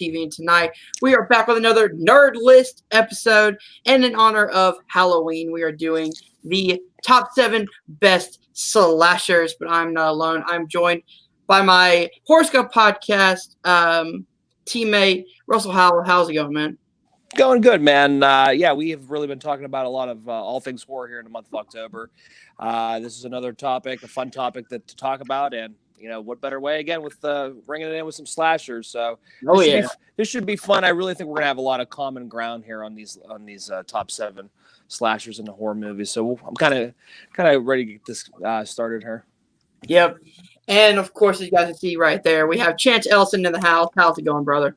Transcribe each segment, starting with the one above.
TV, and tonight we are back with another Nerd List episode. And in honor of Halloween, we are doing the top 7 best slashers. But I'm not alone. I'm joined by my Horoscope podcast teammate, Russell Howell. How's it going, man? Going good, man. Yeah, we have really been talking about a lot of all things horror here in the month of October. This is another topic, a fun topic to talk about, and what better way again with bringing it in with some slashers. So this should be fun. I really think we're gonna have a lot of common ground here on these top 7 slashers in the horror movies. So I'm kind of ready to get this started here. Yep, and of course, as you guys can see right there, we have Chance Ellison in the house. How's it going, brother?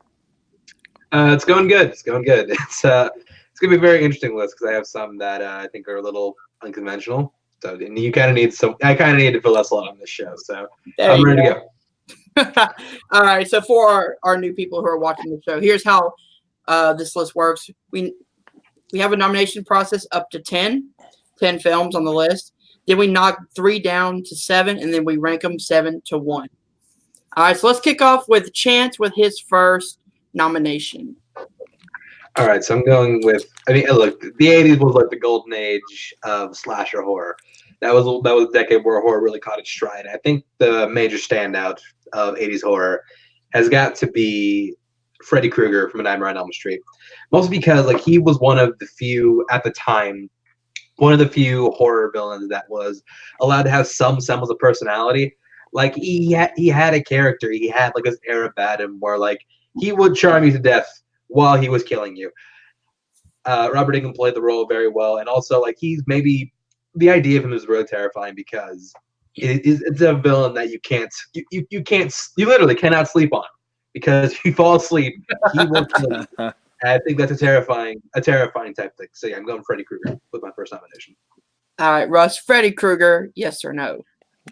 It's going good. It's going good. It's gonna be a very interesting list because I have some that I think are a little unconventional. So you kind of need some. I kind of need to fill us a lot on this show. So I'm ready to go. All right. So for our new people who are watching the show, here's how this list works. We have a nomination process up to 10 films on the list. Then we knock 3 down to 7, and then we rank them 7 to 1. All right. So let's kick off with Chance with his first nomination. All right, so I'm going with. I mean, look, the '80s was like the golden age of slasher horror. That was a decade where horror really caught its stride. I think the major standout of '80s horror has got to be Freddy Krueger from A Nightmare on Elm Street, mostly because like he was one of the few at the time, one of the few horror villains that was allowed to have some semblance of personality. Like he had a character. He had like this air about him where like he would charm you to death while he was killing you. Robert Englund played the role very well, and also like he's maybe the idea of him is really terrifying because it's a villain that you literally cannot sleep on because if you fall asleep, he will kill you. I think that's a terrifying type thing. So yeah, I'm going Freddy Krueger with my first nomination. All right, Russ, Freddy Krueger, yes or no?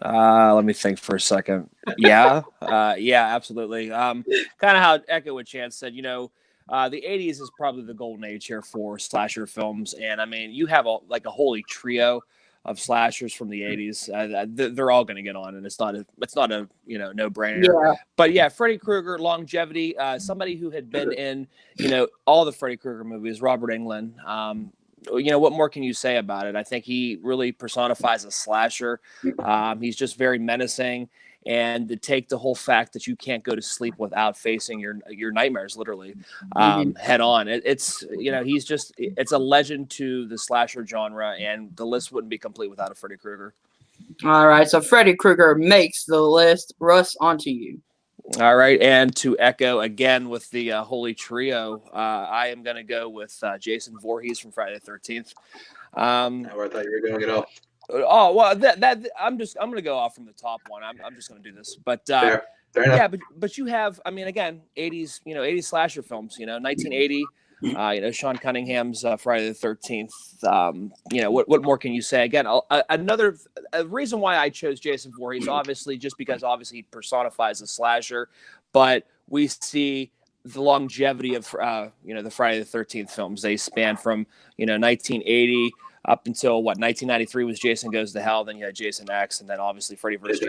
Let me think for a second. Yeah, absolutely. Kind of how Echo and Chance said, the 80s is probably the golden age here for slasher films. And I mean, you have a holy trio of slashers from the 80s. They're all going to get on, and it's not a no brainer. Yeah. But yeah, Freddy Krueger, longevity, somebody who had been in, all the Freddy Krueger movies, Robert Englund. What more can you say about it? I think he really personifies a slasher. He's just very menacing, and to take the whole fact that you can't go to sleep without facing your nightmares, literally, head on. It's a legend to the slasher genre, and the list wouldn't be complete without a Freddy Krueger. All right, so Freddy Krueger makes the list. Russ, on to you. All right, and to echo again with the holy trio, I am going to go with Jason Voorhees from Friday the 13th. Not where I thought you were going at all. Oh well, I'm going to go off from the top one. I'm just going to do this, but fair enough. Yeah, but you have, I mean, again, 80s slasher films. 1980. Sean Cunningham's Friday the 13th. What more can you say? Again, another reason why I chose Jason Voorhees, obviously, just because he personifies a slasher, but we see the longevity of the Friday the 13th films. They span from 1980 up until 1993 was Jason Goes to Hell. Then you had Jason X, and then obviously Freddy vs.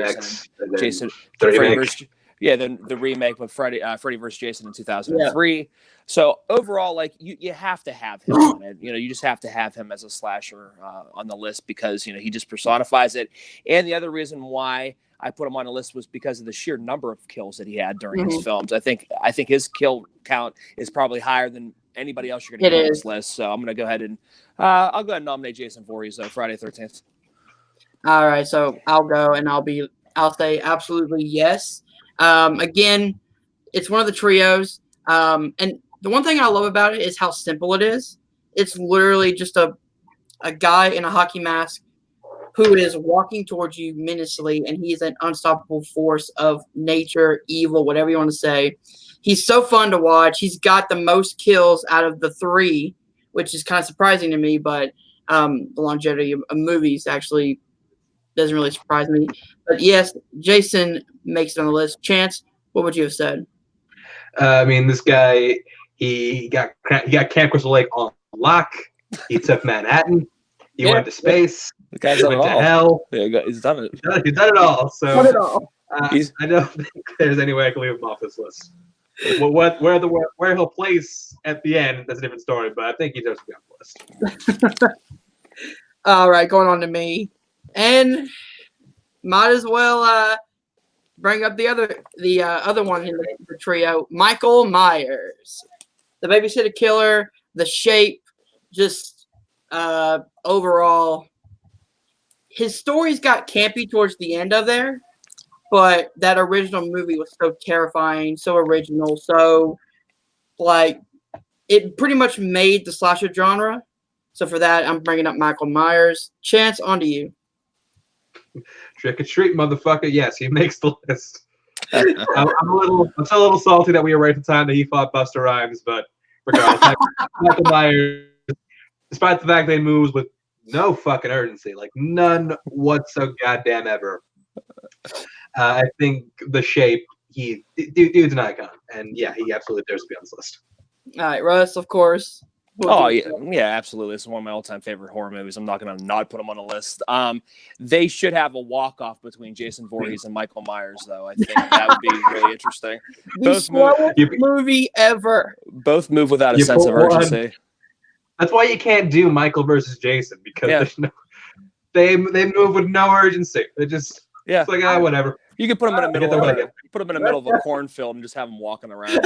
Jason. Then the remake with Freddy vs. Jason in 2003. Yeah. So overall, like you have to have him on it. You just have to have him as a slasher on the list because he just personifies it. And the other reason why I put him on the list was because of the sheer number of kills that he had during his films. I think his kill count is probably higher than anybody else you're going to get on this list. So I'm going to go ahead and I'll go ahead and nominate Jason Voorhees Friday the 13th. All right, so I'll go and I'll say absolutely yes. Again, it's one of the trios. And the one thing I love about it is how simple it is. It's literally just a guy in a hockey mask who is walking towards you menacingly, and he's an unstoppable force of nature, evil, whatever you want to say. He's so fun to watch. He's got the most kills out of the 3, which is kind of surprising to me, but the longevity of movies actually doesn't really surprise me. But yes, Jason makes it on the list. Chance, what would you have said? I mean, this guy, he got Camp Crystal Lake on lock. He took Manhattan. He went to space. The guy's went to hell. Yeah, he's done it. He's done it all. So done it all. I don't think there's any way I can leave him off this list. Where he'll place at the end, that's a different story. But I think he deserves to be on the list. All right, going on to me, and might as well bring up the other one in the trio, Michael Myers, the Babysitter Killer, The Shape, just overall, his stories got campy towards the end of there, but that original movie was so terrifying, so original, so like it pretty much made the slasher genre. So for that, I'm bringing up Michael Myers. Chance, on to you. Trick or treat, motherfucker. Yes, he makes the list. I'm still a little salty that we were right at the time that he fought Busta Rhymes, but regardless, Michael Myers, despite the fact that he moves with no fucking urgency, like none whatsoever, goddamn ever. I think The Shape, dude's an icon, and yeah, he absolutely deserves to be on this list. All right, Russ, of course. Oh yeah, absolutely. It's one of my all-time favorite horror movies. I'm not going to not put them on the list. They should have a walk-off between Jason Voorhees and Michael Myers, though. I think that would be really interesting. The slowest movie ever. Both move without a sense of urgency. That's why you can't do Michael versus Jason, because there's they move with no urgency. They just it's like whatever. You could put them in the middle. Put them in the middle of a cornfield and just have them walking around. You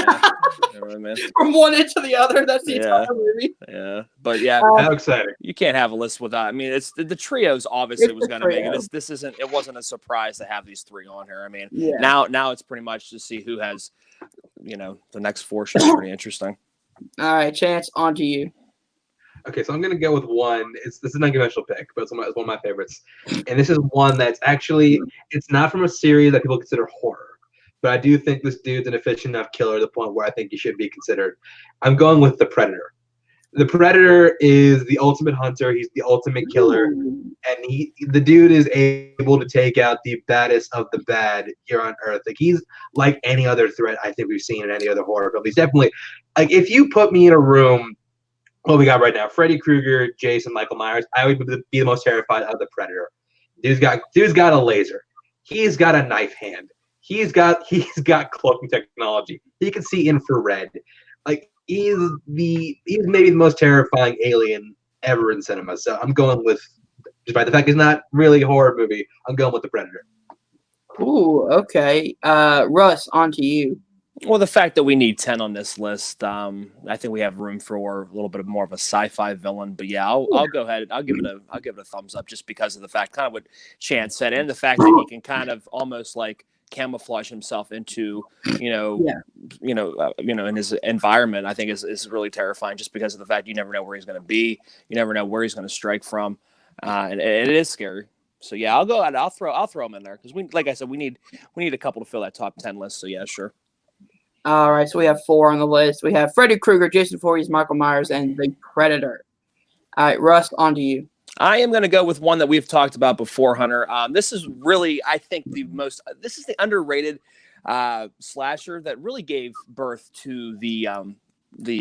know what I mean? From one end to the other. That's the entire movie. Yeah, but yeah, how exciting! You can't have a list without. I mean, it's the trios obviously was going to make it. This isn't. It wasn't a surprise to have these three on here. I mean, now it's pretty much to see who has, the next four should be pretty interesting. All right, Chance, on to you. Okay, so I'm gonna go with one. This is an unconventional pick, but it's one of my favorites. And this is one that's actually it's not from a series that people consider horror, but I do think this dude's an efficient enough killer to the point where I think he should be considered. I'm going with The Predator. The Predator is the ultimate hunter. He's the ultimate killer, and the dude is able to take out the baddest of the bad here on Earth. Like he's like any other threat I think we've seen in any other horror film. He's definitely like if you put me in a room. What we got right now: Freddy Krueger, Jason, Michael Myers. I would be the most terrified of the Predator. Dude's got a laser. He's got a knife hand. He's got cloaking technology. He can see infrared. Like he's maybe the most terrifying alien ever in cinema. So I'm going with, despite the fact it's not really a horror movie, I'm going with the Predator. Ooh, okay. Russ, on to you. Well, the fact that we need 10 on this list, I think we have room for a little bit more of a sci-fi villain. But yeah, I'll go ahead. I'll give it a thumbs up just because of the fact, kind of what Chance said, and the fact that he can kind of almost like camouflage himself into, in his environment. I think is really terrifying just because of the fact you never know where he's going to be, you never know where he's going to strike from, and it is scary. So yeah, I'll go ahead. I'll throw him in there because like I said, we need a couple to fill that top 10 list. So yeah, sure. All right, so we have 4 on the list. We have Freddy Krueger, Jason Voorhees, Michael Myers, and The Predator. All right, Russ, on to you. I am going to go with one that we've talked about before, Hunter. This is really, I think, this is the underrated slasher that really gave birth to the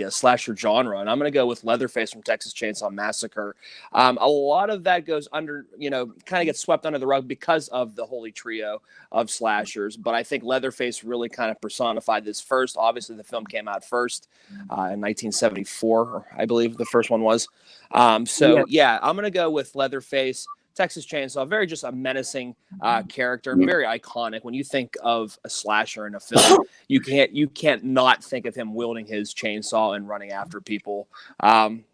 slasher genre, and I'm going to go with Leatherface from Texas Chainsaw Massacre. A lot of that goes under, kind of gets swept under the rug because of the holy trio of slashers, but I think Leatherface really kind of personified this first. Obviously, the film came out first in 1974, I believe the first one was. I'm going to go with Leatherface. Texas Chainsaw, very just a menacing character, very iconic. When you think of a slasher in a film, you can't not think of him wielding his chainsaw and running after people. So I'm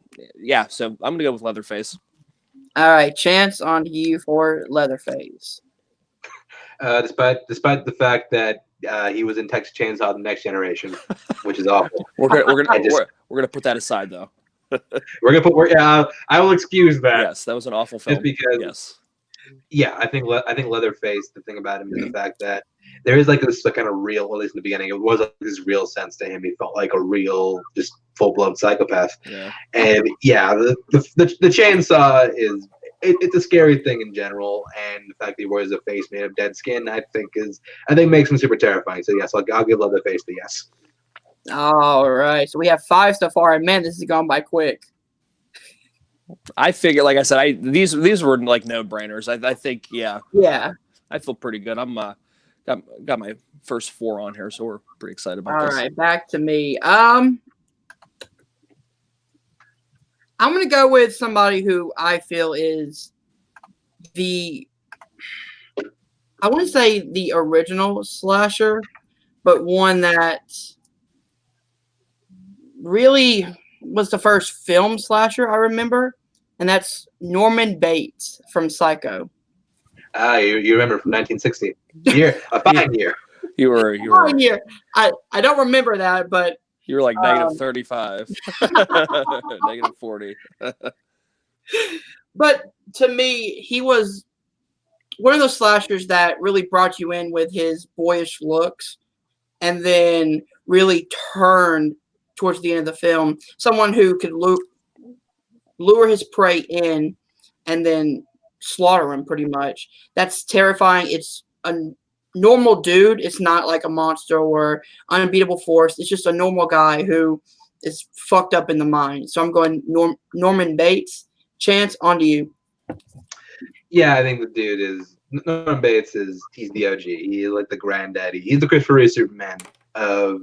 gonna go with Leatherface. All right, Chance, on to you for Leatherface. Despite the fact that he was in Texas Chainsaw: The Next Generation, which is awful. We're gonna put that aside though. I will excuse that. Yes, that was an awful film. Just because, I think Leatherface. The thing about him is the fact that there is like this kind of real, at least in the beginning, it was like this real sense to him. He felt like a real, just full-blown psychopath. Yeah. And the chainsaw it's a scary thing in general, and the fact that he wears a face made of dead skin, I think makes him super terrifying. So yes, I'll give Leatherface the yes. All right, so we have 5 so far, and man, this has gone by quick. I figure, like I said, these were like no brainers. I think, yeah, I feel pretty good. I'm got my first 4 on here, so we're pretty excited about All this. right, back to me. I'm going to go with somebody who I feel is I wouldn't say the original slasher, but one that really was the first film slasher I remember, and that's Norman Bates from Psycho. You remember from 1960? A fine year. You were I don't remember that, but you were like negative 35, negative 40. But to me, he was one of those slashers that really brought you in with his boyish looks, and then really turned towards the end of the film. Someone who could lure his prey in and then slaughter him pretty much. That's terrifying. It's a normal dude. It's not like a monster or unbeatable force. It's just a normal guy who is fucked up in the mind. So I'm going Norman Bates. Chance, on to you. Yeah, I think the dude is Norman Bates. He's the OG. He's like the granddaddy. He's the Christopher Reeve Superman of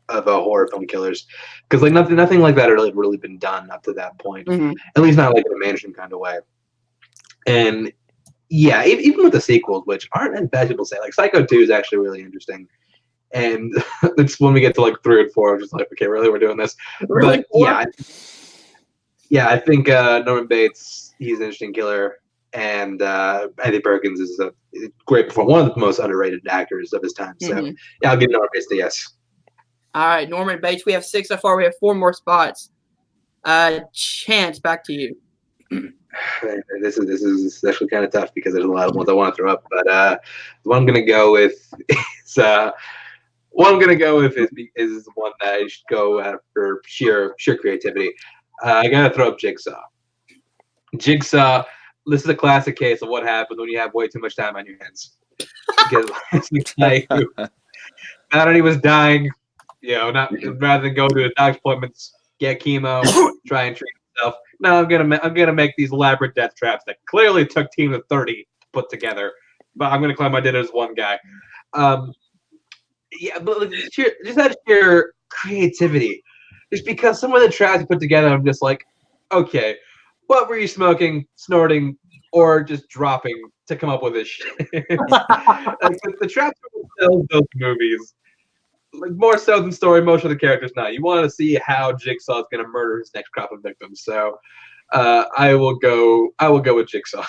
horror film killers, because like nothing like that had really been done up to that point. Mm-hmm. At least not like in a mainstream kind of way. And yeah, even with the sequels, which aren't as bad, people say, like Psycho 2 is actually really interesting. And it's when we get to like 3 and 4, I'm just like, okay, really, we're doing this. Really? But I think Norman Bates, he's an interesting killer, and Andy Perkins is a great performer, one of the most underrated actors of his time. So yeah, I'll give Norman Bates the yes. All right, Norman Bates. We have 6 so far. We have 4 more spots. Chance, back to you. This is actually kind of tough because there's a lot of ones I want to throw up, but the one I'm gonna go with is one that I should go after sheer creativity. I gotta throw up Jigsaw. Jigsaw. This is a classic case of what happens when you have way too much time on your hands. Because it's like not that he was dying, not rather than go to a doctor's appointments, get chemo, try and treat himself. No, I'm gonna make these elaborate death traps that clearly took team of 30 to put together, but I'm gonna claim I did it as one guy. Yeah, but just that sheer creativity, just because some of the traps he put together, I'm just like, okay, what were you smoking, snorting, or just dropping to come up with this shit? Like, the traps themselves, those movies, like more so than story, most of the characters not. You want to see how Jigsaw is going to murder his next crop of victims. So I will go with Jigsaw.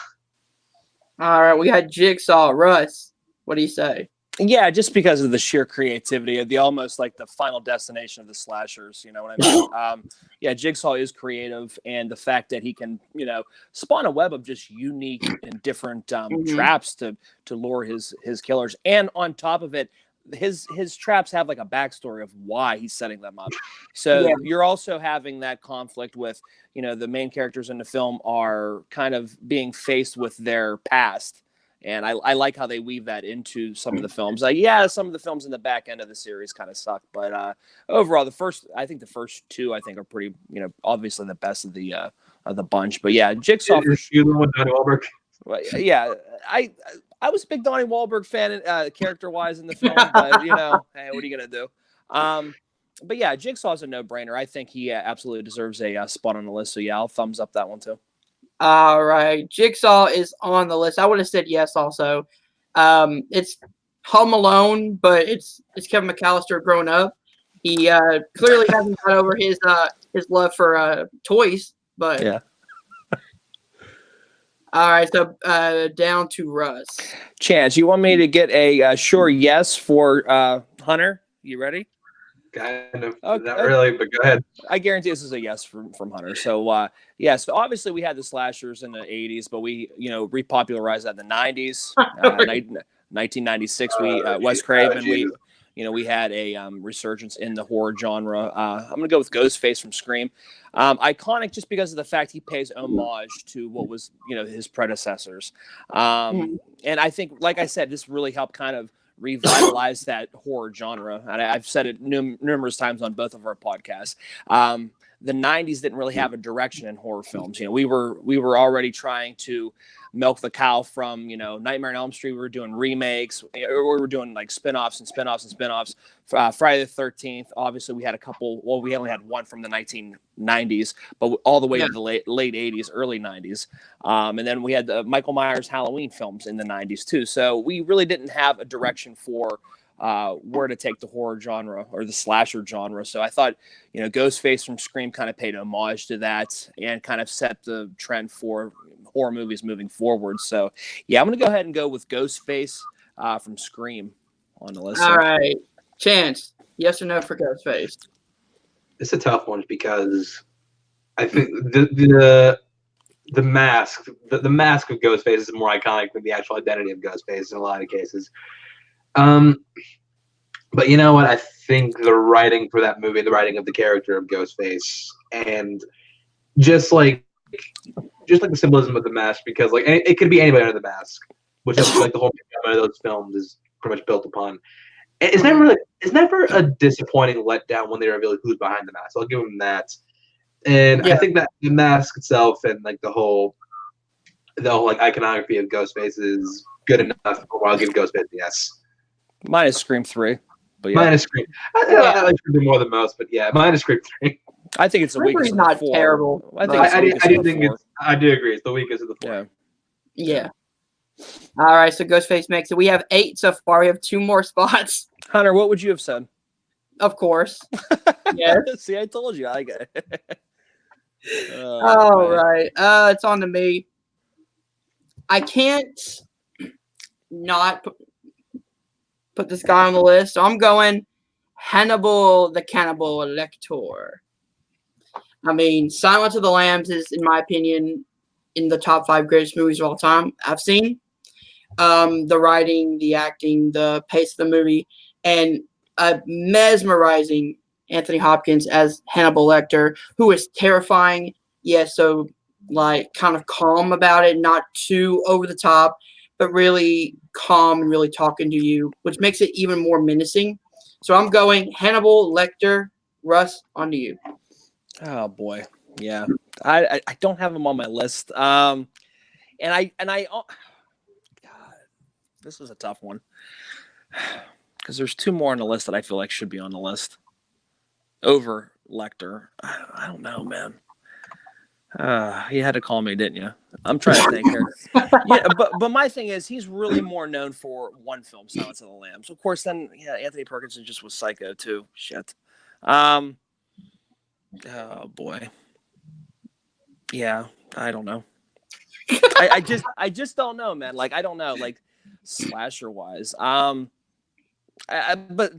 All right, we got Jigsaw. Russ, what do you say? Yeah, just because of the sheer creativity, the almost like the final destination of the slashers. You know what I mean? Yeah, Jigsaw is creative, and the fact that he can, spawn a web of just unique and different traps to lure his killers, and on top of it, his traps have like a backstory of why he's setting them up. So you're also having that conflict with, the main characters in the film are kind of being faced with their past. And I like how they weave that into some of the films. Some of the films in the back end of the series kind of suck, but overall, the first 2 I think are pretty, obviously the best of the bunch. But yeah, Jigsaw. You the one, Donnie Wahlberg? Well, yeah, I was a big Donnie Wahlberg fan, character wise in the film, but hey, what are you gonna do? But yeah, Jigsaw is a no brainer. I think he absolutely deserves a spot on the list. So yeah, I'll thumbs up that one too. All right. Jigsaw is on the list. I would have said yes also. It's Home Alone, but it's Kevin McAllister grown up. He clearly hasn't got over his love for toys, but yeah. All right, so down to Russ. Chance, you want me to get a sure yes for Hunter? You ready? Kind of, not really, but go ahead. I guarantee this is a yes from Hunter. So, so obviously we had the slashers in the 80s, but we, repopularized that in the 90s. 1996, Wes Craven, we had a resurgence in the horror genre. I'm going to go with Ghostface from Scream. Iconic just because of the fact he pays homage to what was, his predecessors. And I think, like I said, this really helped kind of revitalize that horror genre, and I've said it numerous times on both of our podcasts. the 90s didn't really have a direction in horror films. We were already trying to milk the cow from, Nightmare on Elm Street. We were doing remakes, or we were doing like spin-offs and spin-offs and spin-offs. Friday the 13th, obviously we had a couple, well, we only had one from the 1990s, but all the way to the late 80s, early 90s. And then we had the Michael Myers Halloween films in the 90s too. So we really didn't have a direction for where to take the horror genre or the slasher genre. So I thought, Ghostface from Scream kind of paid homage to that and kind of set the trend for horror movies moving forward. So yeah, I'm going to go ahead and go with Ghostface from Scream on the list. All right. Chance, yes or no for Ghostface? It's a tough one because I think the mask of Ghostface is more iconic than the actual identity of Ghostface in a lot of cases. But you know what? I think the writing for that movie, the writing of the character of Ghostface, and just like the symbolism of the mask, because like it could be anybody under the mask, which is like the whole of those films is pretty much built upon. It's never a disappointing letdown when they reveal who's behind the mask. I'll give them that. And I think that the mask itself and like the whole like iconography of Ghostface is good enough. I'll give Ghostface a yes. Mine is Scream 3. But yeah. Mine is Scream. I like Scream more than most, but yeah, mine is Scream 3. I think it's the weakest of the four. Terrible. I do agree. It's the weakest of the four. Yeah. All right, so Ghostface makes it. We have 8 so far. We have 2 more spots. Hunter, what would you have said? Of course. Yes. See, I told you. I get it. All right. It's on to me. I can't not put this guy on the list. So I'm going Hannibal the Cannibal Lecter. I mean, Silence of the Lambs is, in my opinion, in the top 5 greatest movies of all time I've seen. The writing, the acting, the pace of the movie, and a mesmerizing Anthony Hopkins as Hannibal Lecter, who is terrifying, so like kind of calm about it, not too over the top, but really calm and really talking to you, which makes it even more menacing. So I'm going Hannibal Lecter. Russ, on to you. Oh boy, yeah. I don't have him on my list. And I God, this is a tough one because there's 2 more on the list that I feel like should be on the list over Lecter. I don't know, man. You had to call me, didn't you? I'm trying to think here. Yeah, but my thing is, he's really more known for one film, Silence of the Lambs. Of course, then Anthony Perkins just was Psycho too. Shit. Oh boy. Yeah, I don't know. I just don't know, man. Like I don't know, like slasher wise. But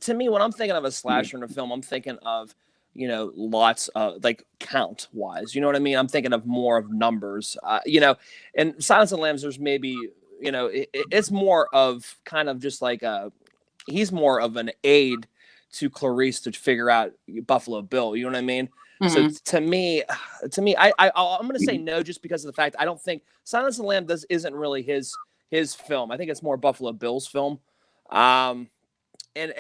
to me, when I'm thinking of a slasher in a film, I'm thinking of lots of like count wise. You know what I mean? I'm thinking of more of numbers. And Silence of the Lambs, there's maybe it's more of kind of just like he's more of an aid to Clarice to figure out Buffalo Bill. You know what I mean? Mm-hmm. So to me, I'm going to say no, just because of the fact I don't think Silence of the Lambs isn't really his film. I think it's more Buffalo Bill's film, and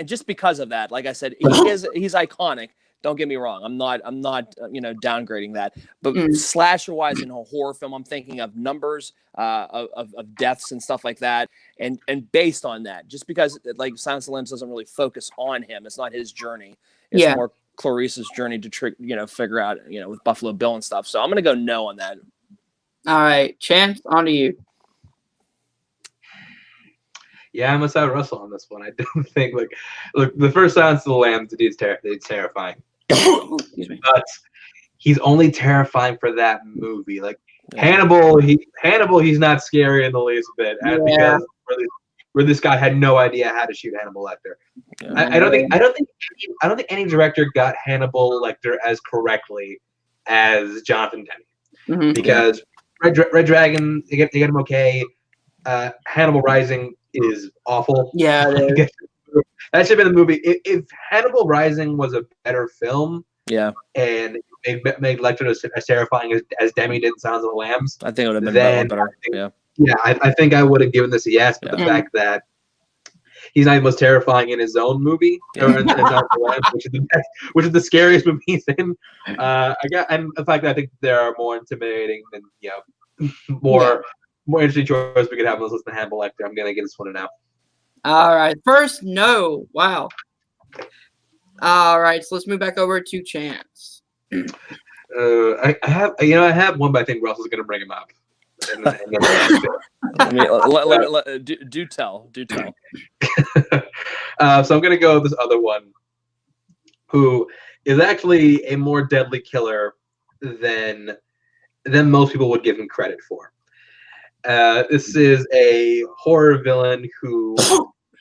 just because of that, like I said, he's iconic. Don't get me wrong. I'm not downgrading that. But slasher wise in a horror film, I'm thinking of numbers of deaths and stuff like that. And based on that, just because like Silence of the Lambs doesn't really focus on him. It's not his journey. It's more Clarice's journey to figure out, with Buffalo Bill and stuff. So I'm going to go no on that. All right. Chance, on to you. Yeah, I'm gonna side Russell on this one. I don't think look, the first Silence of the Lambs, it's terrifying. Excuse me. But he's only terrifying for that movie. Like Hannibal, he's not scary in the least bit. Because where this guy had no idea how to shoot Hannibal Lecter. Yeah. I don't think any director got Hannibal Lecter as correctly as Jonathan Demme. Mm-hmm. Because Red Dragon, they get him okay. Hannibal Rising is awful. Yeah, that should have been the movie. If Hannibal Rising was a better film, and it made Lecter as terrifying as Demme did in Silence of the Lambs, I think it would have been better. I think I would have given this a yes. But the fact that he's not the most terrifying in his own movie, or in which is the scariest movie he's in. And the fact that I think there are more intimidating and more interesting choices we could have on this list than Hannibal Lecter. I'm gonna give this one an F. All right. First, no. Wow. All right. So let's move back over to Chance. I have one, but I think Russell's gonna bring him up. Do tell. So I'm gonna go with this other one, who is actually a more deadly killer than most people would give him credit for. This is a horror villain who,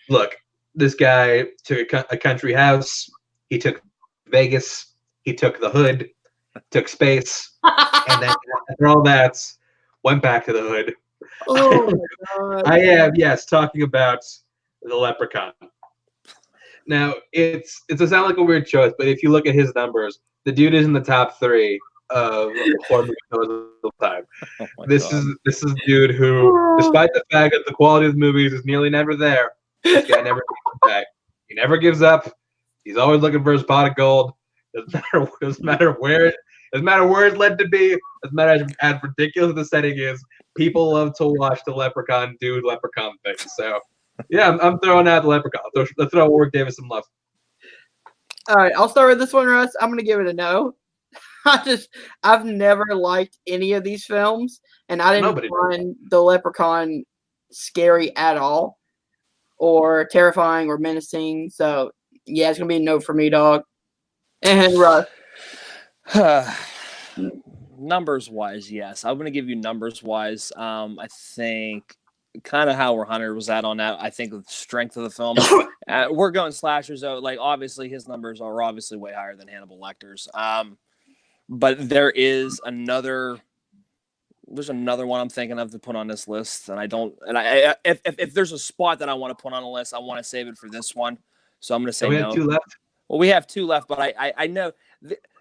look, this guy took a country house, he took Vegas, he took the hood, took space, and then after all that, went back to the hood. Oh my God. I am, yes, talking about the Leprechaun. Now, it's to sound like a weird choice, but if you look at his numbers, the dude is in the top 3 of horror movies of the time. This is a dude who, despite the fact that the quality of the movies is nearly never there, this guy never gives back. He never gives up. He's always looking for his pot of gold. Doesn't matter where it's led to be. Doesn't matter as ridiculous the setting is. People love to watch the Leprechaun do Leprechaun things. So, yeah, I'm throwing out the Leprechaun. Let's throw Warwick Davis some love. All right, I'll start with this one, Russ. I'm gonna give it a no. I've never liked any of these films, and I didn't find the Leprechaun scary at all, or terrifying, or menacing. So yeah, it's gonna be a no for me, dog. And Russ. Numbers wise, yes. I'm gonna give you numbers wise. I think kind of how where Hunter was at on that. I think the strength of the film. We're going slashers though. Like obviously his numbers are obviously way higher than Hannibal Lecter's. But there's another one I'm thinking of to put on this list, and if there's a spot that I want to put on a list, I want to save it for this one. So I'm going to say no. We have 2 left. Well, we have 2 left, but I know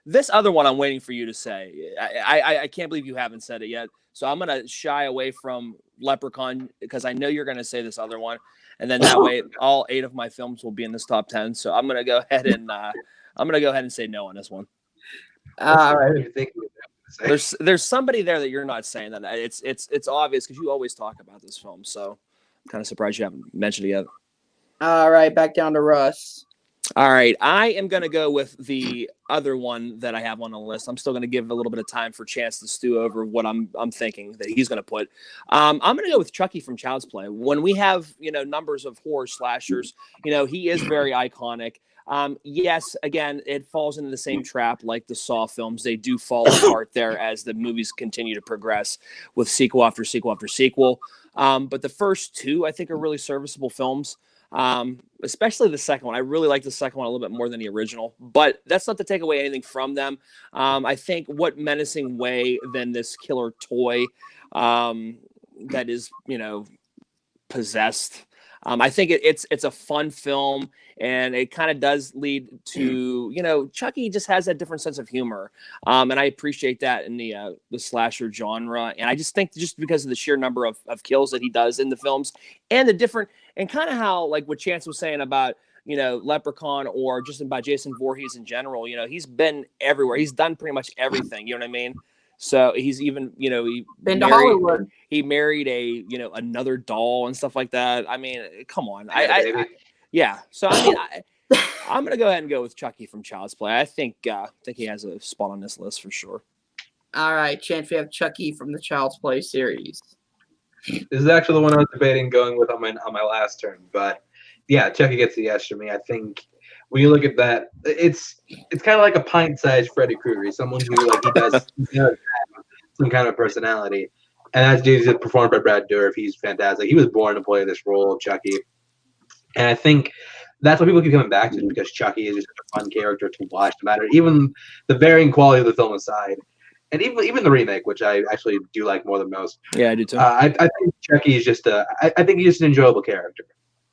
this other one I'm waiting for you to say. I can't believe you haven't said it yet. So I'm going to shy away from Leprechaun because I know you're going to say this other one, and then that way all 8 of my films will be in this top 10. So I'm going to go ahead and say no on this one. All right. There's somebody there that you're not saying that. It's obvious because you always talk about this film. So I'm kind of surprised you haven't mentioned it yet. All right, back down to Russ. All right, I am going to go with the other one that I have on the list. I'm still going to give a little bit of time for Chance to stew over what I'm thinking that he's going to put. I'm going to go with Chucky from Child's Play. When we have numbers of horror slashers, he is very iconic. Yes, again, it falls into the same trap like the Saw films. They do fall apart there as the movies continue to progress with sequel after sequel after sequel. But the first 2, I think, are really serviceable films. Especially the second one. I really like the second one a little bit more than the original, but that's not to take away anything from them. I think what menacing way than this killer toy that is, possessed. I think it's a fun film, and it kind of does lead to, Chucky just has that different sense of humor. And I appreciate that in the slasher genre. And I just think just because of the sheer number of kills that he does in the films and the different, and kind of how, like what Chance was saying about, Leprechaun or just about Jason Voorhees in general, he's been everywhere. He's done pretty much everything. You know what I mean? So he's even, been to Hollywood. He married another doll and stuff like that. I mean, come on. Yeah. So I mean, I'm gonna go ahead and go with Chucky from Child's Play. I think he has a spot on this list for sure. All right, Chance, we have Chucky from the Child's Play series. This is actually the one I was debating going with on my last turn, but yeah, Chucky gets the yes for me. I think when you look at that, it's kind of like a pint-sized Freddy Krueger. He's someone who he does some kind of personality, and that's dude performed by Brad Dourif. He's fantastic. He was born to play this role of Chucky, and I think that's what people keep coming back to because Chucky is just a fun character to watch, no matter even the varying quality of the film aside, and even the remake, which I actually do like more than most. Yeah, I do too. I think Chucky is just I think he's just an enjoyable character.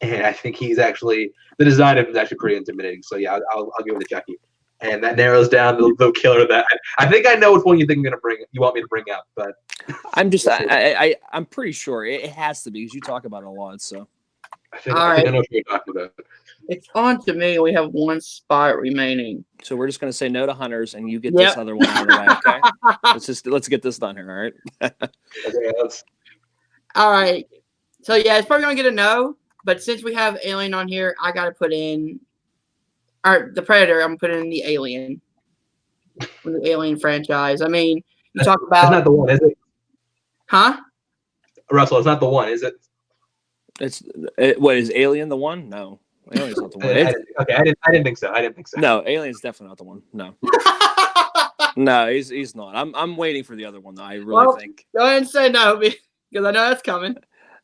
And I think he's actually the design of him is actually pretty intimidating. So yeah, I'll give it to Chucky, and that narrows down the killer that I think I know which one you think you want me to bring up, but I'm just I'm pretty sure it has to be because you talk about it a lot. So I think I know what you're talking about. It's on to me. We have one spot remaining. So we're just going to say no to Hunters, and you get this other one out of the way, okay? let's get this done here, all right? Okay, All right. So yeah, it's probably gonna get a no. But since we have Alien on here, I gotta put in, or the Predator. I'm putting in the Alien, from the Alien franchise. I mean, you talk about. It's not the one, is it? Huh? Russell, it's not the one, is it? What is Alien the one? No, Alien's not the one. I didn't think so. No, Alien's definitely not the one. No, no, he's not. I'm waiting for the other one though. I really think. Go ahead and say no because I know that's coming.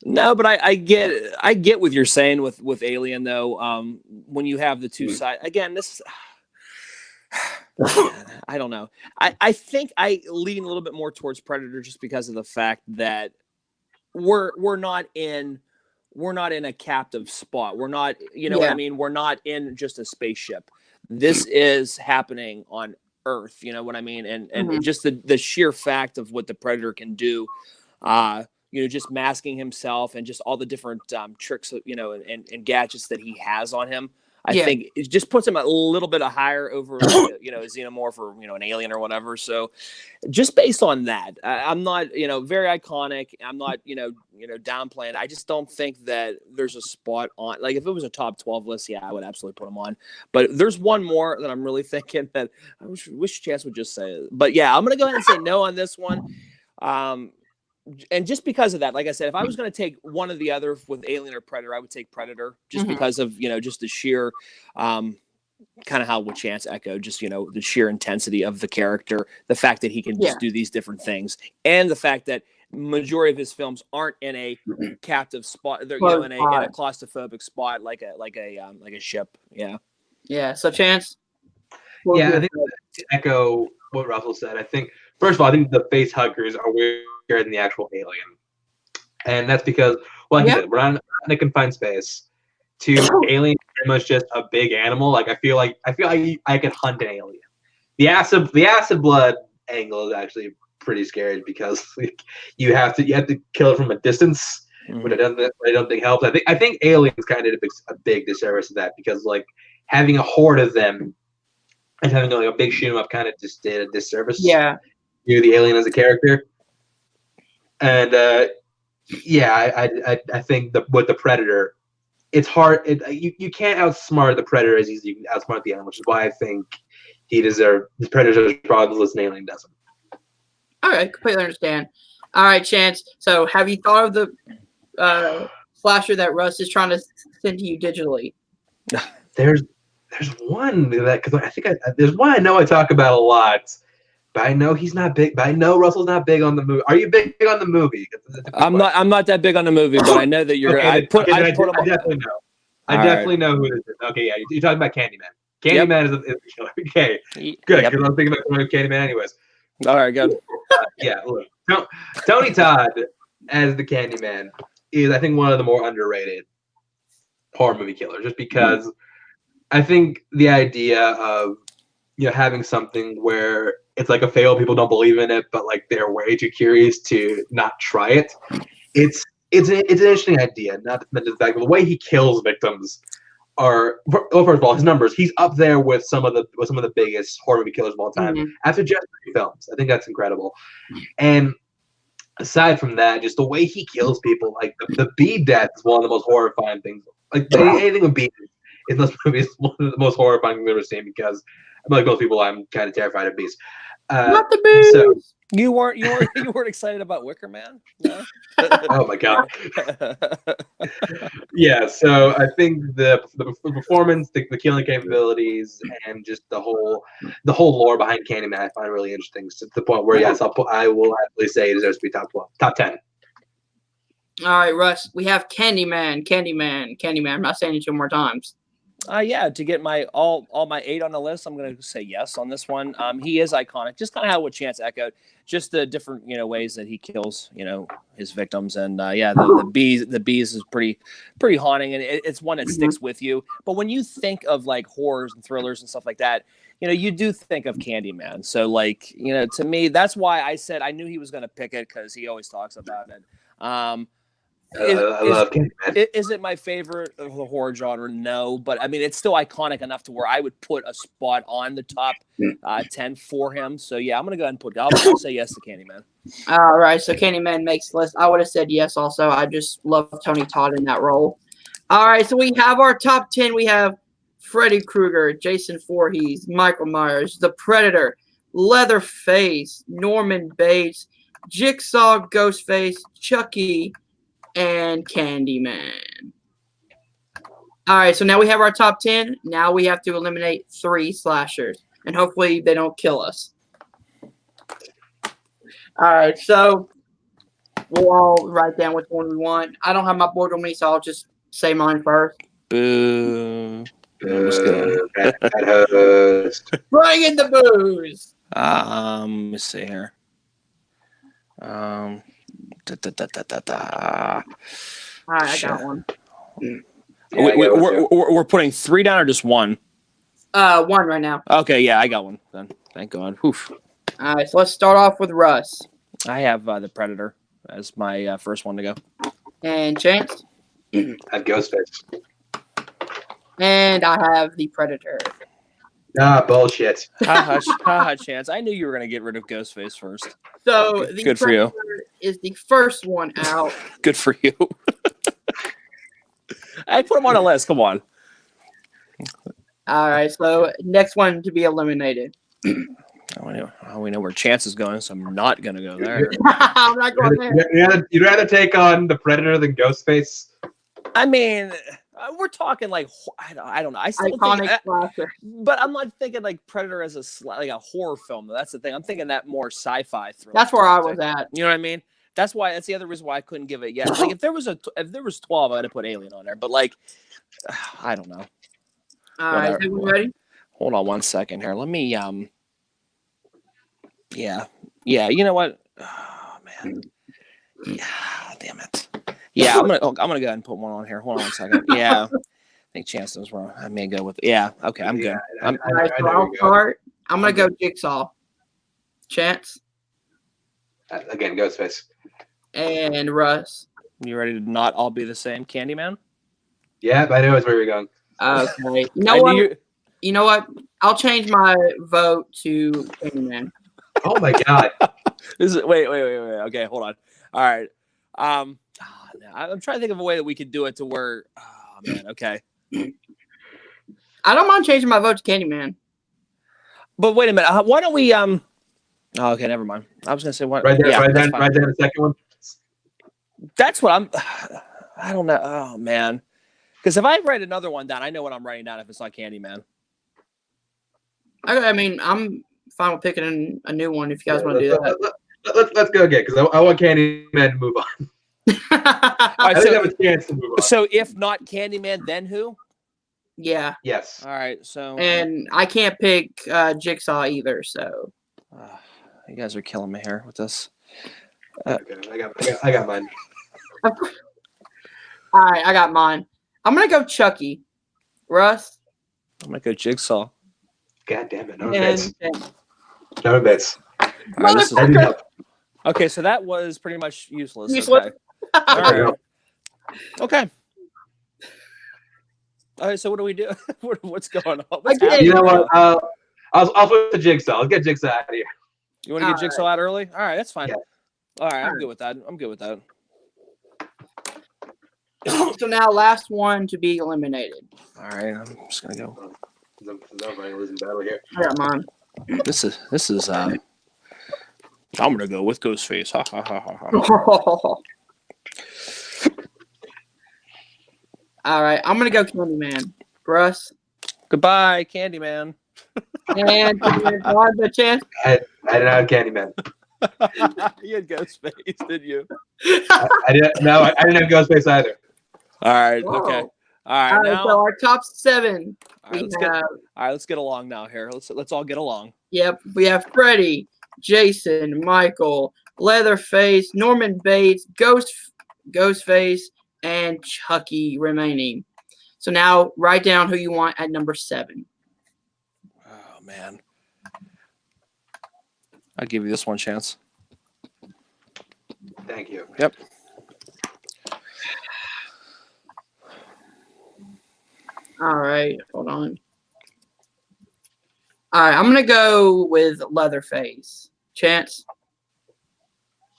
No, but I get what you're saying with Alien though. When you have the two sides again, this. I don't know. I think I lean a little bit more towards Predator just because of the fact that we're not in a captive spot. We're not, what I mean? We're not in just a spaceship. This is happening on Earth, you know what I mean? And just the sheer fact of what the Predator can do, just masking himself and just all the different tricks, and gadgets that he has on him. I think it just puts him a little bit higher over, a xenomorph or, an alien or whatever. So just based on that, I'm not, very iconic. I'm not, downplaying. I just don't think that there's a spot on, like if it was a top 12 list, yeah, I would absolutely put him on. But there's one more that I'm really thinking that I wish Chance would just say it. But yeah, I'm going to go ahead and say no on this one. And just because of that, like I said, if I was going to take one or the other with Alien or Predator, I would take Predator just because of, just the sheer kind of how what Chance echoed, just, the sheer intensity of the character, the fact that he can just do these different things, and the fact that majority of his films aren't in a captive spot. They're, in a claustrophobic spot, like a ship. Yeah. Yeah. So Chance. Yeah, I think to echo what Russell said, I think, first of all, I think the face huggers are weirder than the actual alien. And that's because, like you said, we're not in a confined space. To alien is pretty much just a big animal. Like I feel like I could hunt an alien. The acid blood angle is actually pretty scary because you have to kill it from a distance, which I don't think helps. I think aliens kind of did a big disservice to that because having a horde of them and having a big shoot 'em up kind of just did a disservice. Yeah. To the alien as a character. And I think with the Predator, it's hard. You can't outsmart the Predator as easy as you can outsmart the alien, which is why I think the Predator deserves problems and alien doesn't. All right, completely understand. All right, Chance. So, have you thought of the slasher that Russ is trying to send to you digitally? There's one that because I think there's one I know I talk about a lot. But I know he's not big. But I know Russell's not big on the movie. Are you big on the movie? I'm not that big on the movie, but I know that you're. I definitely know. I definitely know who this is. Okay, yeah, you're talking about Candyman. Candyman is a killer. Okay, good. Because I'm thinking about Candyman anyways. All right, good. Yeah, look, Tony Todd as the Candyman is, I think, one of the more underrated horror movie killers. Just because I think the idea of having something where it's like a fail, people don't believe in it, but they're way too curious to not try it. It's an interesting idea. Not to mention the fact the way he kills victims are, first of all, his numbers. He's up there with some of the biggest horror movie killers of all time after just 3 films. I think that's incredible. And aside from that, just the way he kills people, the bee death is one of the most horrifying things. Anything with bees in those movies is one of the most horrifying things I've ever seen because, like most people, I'm kind of terrified of bees. Not the bees. So, you weren't excited about Wicker Man? No? Oh my god. Yeah, so I think the performance, the killing capabilities, and just the whole lore behind Candyman I find really interesting. To the point where I will actually say it deserves to be top 10. All right, Russ. We have Candyman. I'm not saying it 2 more times. Yeah, to get my all my 8 on the list, I'm going to say yes on this one. He is iconic, just kind of how what Chance echoed, just the different ways that he kills his victims, and the bees is pretty haunting, and it's one that sticks with you. But when you think of horrors and thrillers and stuff like that, you do think of Candyman. So to me, that's why I said I knew he was going to pick it because he always talks about it. I love Candyman. Is it my favorite of the horror genre? No, but I mean, it's still iconic enough to where I would put a spot on the top 10 for him. So yeah, I'm gonna go ahead and I'll say yes to Candyman. All right, so Candyman makes the list. I would have said yes also. I just love Tony Todd in that role. All right, so we have our top 10. We have Freddy Krueger, Jason Voorhees, Michael Myers, The Predator, Leatherface, Norman Bates, Jigsaw, Ghostface, Chucky, and Candyman. All right, so now we have our top 10. Now we have to eliminate 3 slashers, and hopefully they don't kill us. All right, so we'll all write down which one we want. I don't have my board with me, so I'll just say mine first. Boo. I'm just kidding. Bad host. Bring in the booze. Let me see here. All right, I got one. Yeah, we're putting 3 down or just 1? 1 right now. Okay, yeah, I got 1 then. Thank God. Oof. All right, so let's start off with Russ. I have The Predator as my first one to go. And Chance. I'd Ghostface. And I have The Predator. Nah, bullshit. Ha, Chance. I knew you were going to get rid of Ghostface first. So The Good for you. Predator is the first one out. Good for you. I put him on a list. Come on. All right, so next one to be eliminated. We know where Chance is going, so I'm not going to go there. I'm not going there. You'd rather take on the Predator than Ghostface? I mean, we're talking like I don't know. I still Iconic think, slasher. but I'm not thinking like Predator as a horror film. That's the thing. I'm thinking that more sci-fi thriller. That's where I was at. You know what I mean? That's the other reason why I couldn't give it yet. Like if there was 12, I'd have put Alien on there. But like, I don't know. All right, are we ready? Hold on 1 second here. Let me Yeah. You know what? Oh man. Yeah. Damn it. Yeah, I'm gonna go ahead and put one on here. Hold on 1 second. Yeah. I think Chance was wrong. I may go with Okay, I'm good. All right, so I'll start. I'm gonna go Jigsaw. Chance. Again, Ghostface. And Russ. You ready to not all be the same, Candyman? Yeah, I knew that's where you're going. Okay. You know what? I'll change my vote to Candyman. Oh my God. Wait. Okay, hold on. All right. I'm trying to think of a way that we could do it to where. Oh man. Okay. I don't mind changing my vote to Candyman. But wait a minute. Why don't we? Oh, okay, never mind. I was gonna say what? Right there, yeah, right there, the second one. That's what I'm. I don't know. Oh man. Because if I write another one down, I know what I'm writing down if it's not Candyman. I mean, I'm fine with picking a new one if you guys want to do that. Let's go again because I want Candyman to move on. Right, I think I have a chance to move on. So if not Candyman, then who? Yeah. Yes. All right. So. And I can't pick Jigsaw either. So. You guys are killing me here with this. Okay, I got mine. All right, I got mine. I'm gonna go Chucky. Russ. I'm gonna go Jigsaw. God damn it! No bits. No bits. Okay, so that was pretty much useless. Okay. All right. Okay. All right. So what do we do? What's going on? You know what? I'll put the Jigsaw. Let's get Jigsaw out of here. You want to get Jigsaw out early? All right, that's fine. Yeah. All right, I'm good with that. So now, last one to be eliminated. All right, I'm just gonna go. Losing battle here. I got mine. This is. I'm gonna go with Ghostface. Ha ha ha ha. All right, I'm gonna go Candyman. Russ. Goodbye, Candyman. And the chance. I didn't have Candyman. You had Ghostface, did you? I didn't. No, I didn't have Ghostface either. All right. Whoa. Okay. All right. Now, so our top 7. All right, let's get along now here. Let's all get along. Yep, we have Freddy, Jason, Michael, Leatherface, Norman Bates, Ghostface, and Chucky remaining. So now write down who you want at number 7. Oh man, I'll give you this one chance. Thank you. Yep. All right, hold on. All right, I'm gonna go with Leatherface. Chance.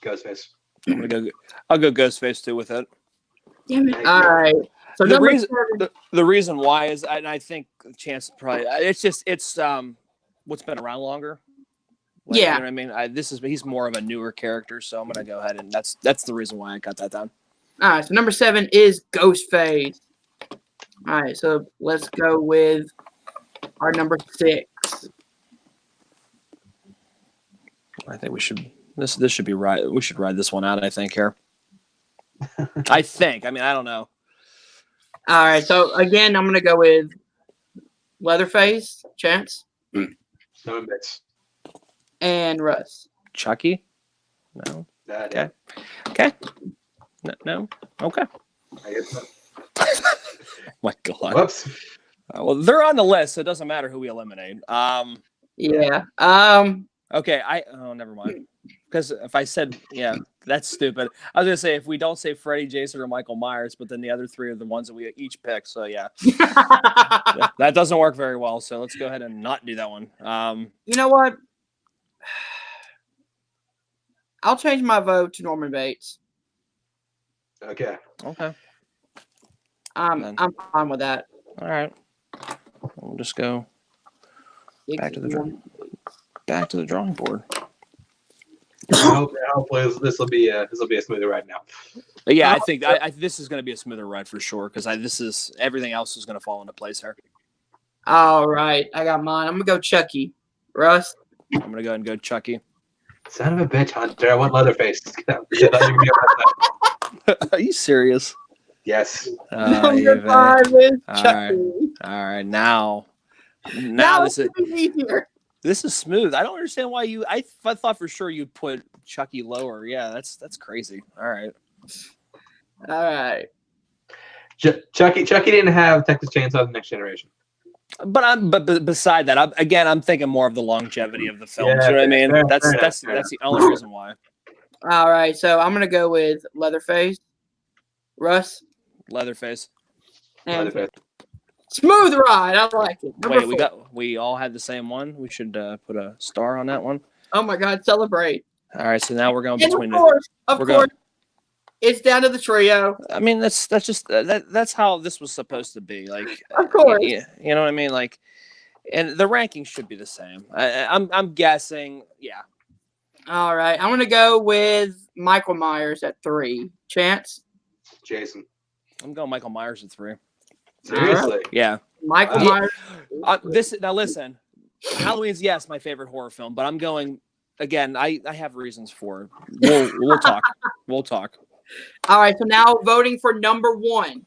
Ghostface. I'll go Ghostface too with it. Damn it! Thank All you. right. So The number reason 7. the reason why is, and I think Chance probably it's what's been around longer. Like, Yeah. you know what I mean? He's more of a newer character, so I'm gonna go ahead and that's the reason why I cut that down. All right. So number 7 is Ghostface. All right. So let's go with our number 6. I think we should this should be right. We should ride this one out. I think here. I think. I mean, I don't know. All right. So again, I'm gonna go with Leatherface, Chance, No bits. and Russ. Chucky? No. Okay. Okay. No. Okay. I guess so. My God. Whoops. Well, they're on the list, so it doesn't matter who we eliminate. Yeah. Okay. Never mind. Because if I said, yeah, that's stupid. I was gonna say if we don't say Freddy, Jason, or Michael Myers, but then the other 3 are the ones that we each pick. So yeah, that doesn't work very well. So let's go ahead and not do that one. You know what? I'll change my vote to Norman Bates. Okay. Okay. I'm fine with that. All right. We'll just go back to the drawing board. Hopefully this will be a smoother ride now. But yeah, I think this is going to be a smoother ride for sure because everything else is going to fall into place here. All right, I got mine. I'm gonna go Chucky. Russ. I'm going to go ahead and go Chucky. Son of a bitch, Hunter. I want Leatherface. Are you serious? Yes. Number 5 is Chucky. All right. Now This is easier. This is smooth. I don't understand why I thought for sure you'd put Chucky lower. Yeah, that's crazy. All right. Chucky didn't have Texas Chainsaw: The Next Generation. But beside that, I'm thinking more of the longevity of the films. Yeah, you know what I mean? fair That's enough. the only reason why. All right, so I'm gonna go with Leatherface, Russ, Leatherface. and Leatherface. smooth ride. I like it. Number 4. We all had the same one. We should put a star on that one. Oh my God, celebrate! All right, so now we're going And between. of course, it's down to the trio. I mean, that's just that's how this was supposed to be. Like, Of course. you know what I mean? Like, and the rankings should be the same. I'm guessing, yeah. All right, I'm gonna go with Michael Myers at 3. Chance. Jason. I'm going Michael Myers at 3. Seriously? Yeah. Michael Myers. Now listen, Halloween's my favorite horror film, but I'm going again. I have reasons for it. We'll talk. We'll talk. All right, so now voting for number 1.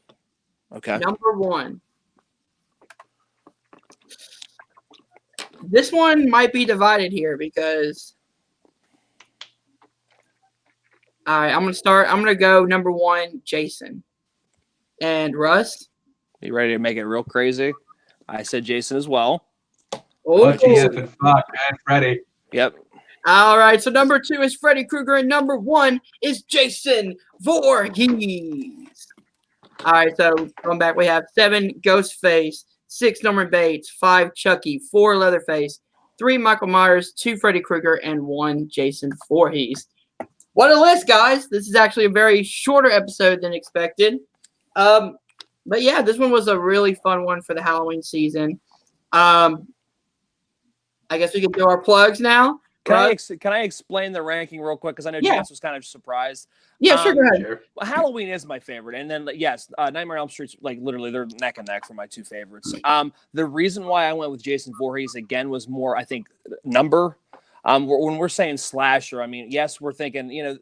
Okay. Number 1. This one might be divided here because. All right, I'm gonna go number 1, Jason, and Russ. You ready to make it real crazy? I said Jason as well. Oh, Jason. Fuck, man. Freddy. Yep. All right, so number 2 is Freddy Krueger, and number 1 is Jason Voorhees. All right, so going back, we have 7 Ghostface, 6 Norman Bates, 5 Chucky, 4 Leatherface, 3 Michael Myers, 2 Freddy Krueger, and 1 Jason Voorhees. What a list, guys! This is actually a very shorter episode than expected. But yeah, this one was a really fun one for the Halloween season. I guess we can do our plugs now. Can I explain the ranking real quick? Because I know Chance was kind of surprised. Yeah, sure, go ahead. Sure. Well, Halloween is my favorite, and then yes, Nightmare on Elm Street's like literally they're neck and neck for my 2 favorites. The reason why I went with Jason Voorhees again was more, I think, number. When we're saying slasher, I mean, yes, we're thinking,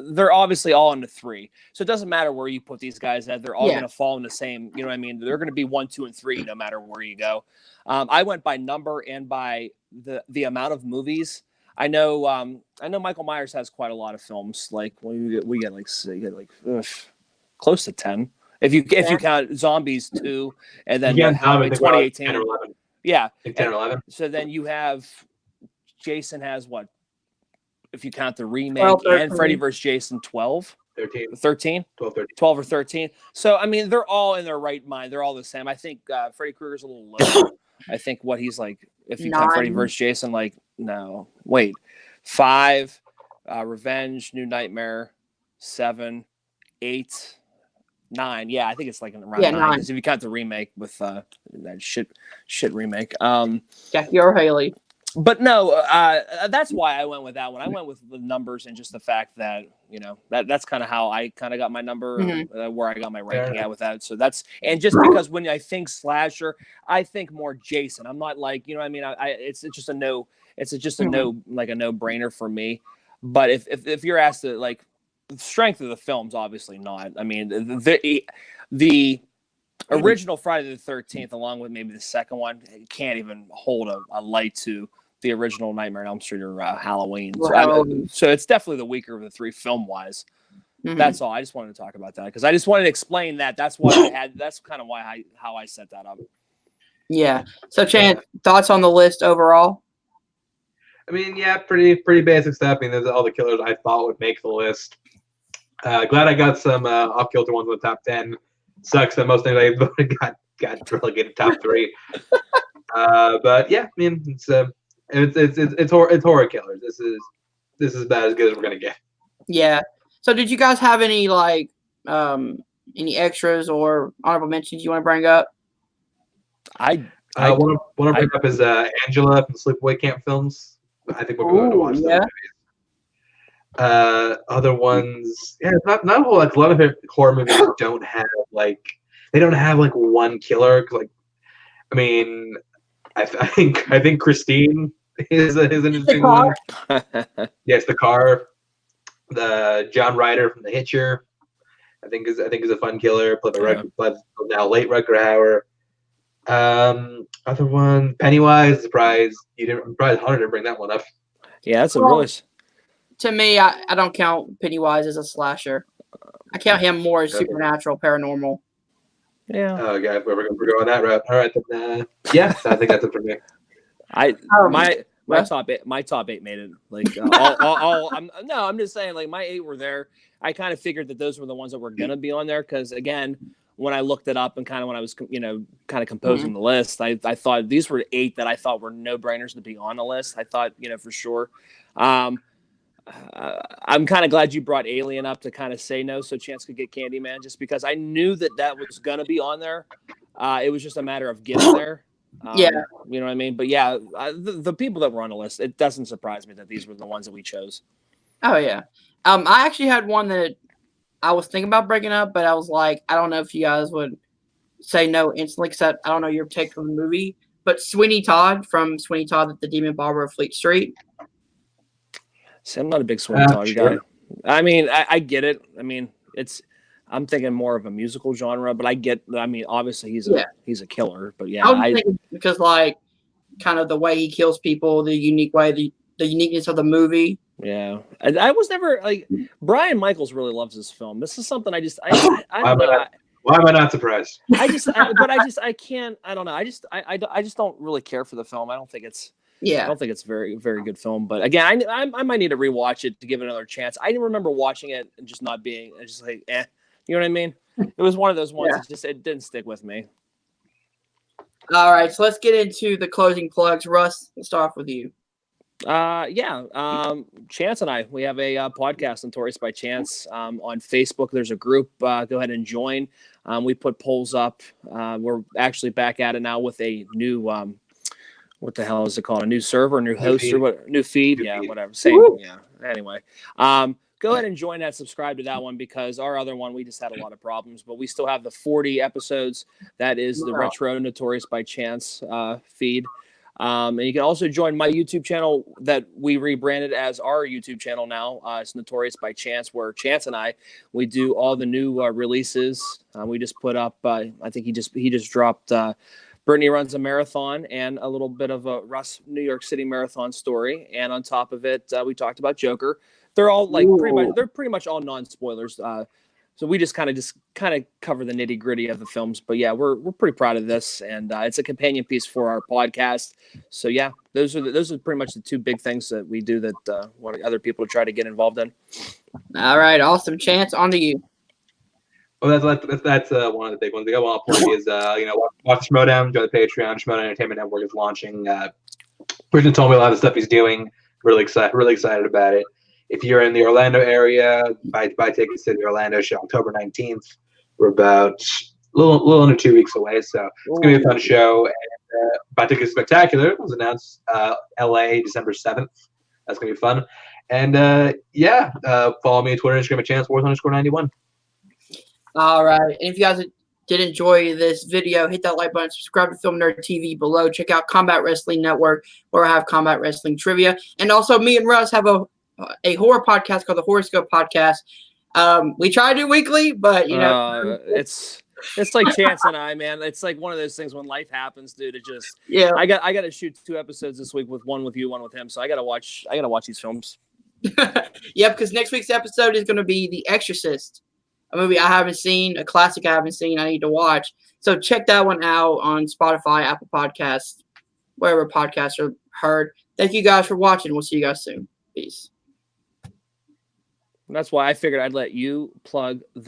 they're obviously all into 3, so it doesn't matter where you put these guys at; they're all going to fall in the same. You know what I mean? They're going to be 1, 2, and 3 no matter where you go. I went by number and by the amount of movies. I know Michael Myers has quite a lot of films. Like we get close to 10 if you count Zombies 2 and then Halloween 2018. 10 or 11. Yeah, 10 or 11. So then you have Jason has what? If you count the remake 12, and Freddy vs. Jason 12. 13. 13? 12, 13. 12 or 13. So, I mean, they're all in their right mind. They're all the same. I think Freddy Krueger's a little low. I think what he's like, if you count Freddy versus Jason, like, no, wait. 5, Revenge, New Nightmare, 7, 8, 9. Yeah, I think it's like around 9. Because if you count the remake with that shit remake. Jackie or Haley. But no, that's why I went with that one. I went with the numbers and just the fact that, that's kind of how I kind of got my number, where I got my ranking at with that. So and just because when I think slasher, I think more Jason. I'm not like, what I mean? It's just a no. It's just a no, like a no-brainer for me. But if you're asked to, like, the strength of the film's obviously not. I mean, the original Friday the 13th, along with maybe the second one, can't even hold a light to the original Nightmare on Elm Street or Halloween. So it's definitely the weaker of the three film-wise. That's all. I just wanted to talk about that because I just wanted to explain that. That's why that's kind of how I set that up. Yeah. So, Chance, thoughts on the list overall? I mean, yeah, pretty basic stuff. I mean, there's all the killers I thought would make the list. Glad I got some off-kilter ones in the top 10. Sucks that most things I voted got relegated top 3. But yeah, I mean, it's horror killers. This is about as good as we're gonna get. Yeah. So did you guys have any like any extras or honorable mentions you want to bring up? I want to bring up is Angela from Sleepaway Camp films. I think we're going to watch those movies. Other ones, not a whole like a lot of horror movies don't have like one killer. Like, I mean, I think Christine is an interesting one. Yes, the car. The John Ryder from The Hitcher, I think is a fun killer. But now late Rutger Hauer. Other one, Pennywise. Surprised Hunter didn't bring that one up. Yeah, that's a really. To me, I don't count Pennywise as a slasher. I count him more as supernatural, paranormal. Yeah. Oh, yeah, we're going that route. All right, then, yeah, I think that's it for me. My top 8 made it. Like I'm just saying, like my 8 were there. I kind of figured that those were the ones that were gonna be on there because again, when I looked it up and kind of when I was kind of composing the list, I thought these were 8 that I thought were no brainers to be on the list. I thought for sure. I'm kind of glad you brought Alien up to kind of say no so Chance could get Candyman just because I knew that was gonna be on there. It was just a matter of getting there. You know what I mean? But yeah, the people that were on the list, it doesn't surprise me that these were the ones that we chose. Oh yeah. I actually had one that I was thinking about breaking up, but I was like, I don't know if you guys would say no instantly because I don't know your take from the movie. But Sweeney Todd from Sweeney Todd at the Demon Barber of Fleet Street. See, I'm not a big Sweeney Todd guy. I mean, I get it. I mean, I'm thinking more of a musical genre, but I mean, obviously he's a killer, but yeah. I was thinking because like kind of the way he kills people, the unique way, the uniqueness of the movie. Yeah. I was never like Brian Michaels really loves this film. This is something I don't know. Why am I not surprised? I can't, I don't know. I just don't really care for the film. I don't think it's very, very good film. But again, I might need to rewatch it to give it another chance. I didn't remember watching it and just not being just like, you know what I mean? It was one of those ones that it didn't stick with me. All right, so let's get into the closing plugs. Russ, we'll start off with you. Chance and I, we have a podcast, Notorious by Chance, on Facebook. There's a group. Go ahead and join. We put polls up. We're actually back at it now with a new what the hell is it called? A new server, new host, or what? New feed? Yeah, whatever. Same. Woo! Yeah. Anyway, go ahead and join that. Subscribe to that one because our other one we just had a lot of problems, but we still have the 40 episodes. That is the Retro Notorious by Chance feed. And you can also join my YouTube channel that we rebranded as our YouTube channel now. It's Notorious by Chance, where Chance and we do all the new releases. We just put up. I think he just dropped. Brittany runs a marathon and a little bit of a Russ New York City marathon story, and on top of it, we talked about Joker. They're all like pretty much all non-spoilers. So we just kind of cover the nitty gritty of the films, but yeah, we're pretty proud of this, and it's a companion piece for our podcast. So yeah, those are pretty much the two big things that we do that want other people to try to get involved in. All right, awesome. Chance, on to you. Well, that's one of the big ones. The other one I'll plug is watch Schmodown, join the Patreon. Schmodown Entertainment Network is launching. Bridget told me a lot of the stuff he's doing. Really excited about it. If you're in the Orlando area, buy tickets to the Orlando show October 19th. We're about a little under 2 weeks away, so it's gonna be a fun show. And Buy Tickets Spectacular was announced LA December 7th. That's gonna be fun. And follow me on Twitter, Instagram at ChanceWars_91. All right, and if you guys did enjoy this video, hit that like button, subscribe to Film Nerd TV below. Check out Combat Wrestling Network, where I have Combat Wrestling Trivia, and also me and Russ have a horror podcast called the Horoscope Podcast. We try to do weekly, but it's like Chance and I, man. It's like one of those things when life happens, dude. It just I got to shoot 2 episodes this week, with one with you, one with him. So I gotta watch these films. Yep, because next week's episode is going to be The Exorcist, a movie I haven't seen, a classic I haven't seen. I need to watch. So check that one out on Spotify, Apple Podcasts, wherever podcasts are heard. Thank you guys for watching. We'll see you guys soon. Peace. And that's why I figured I'd let you plug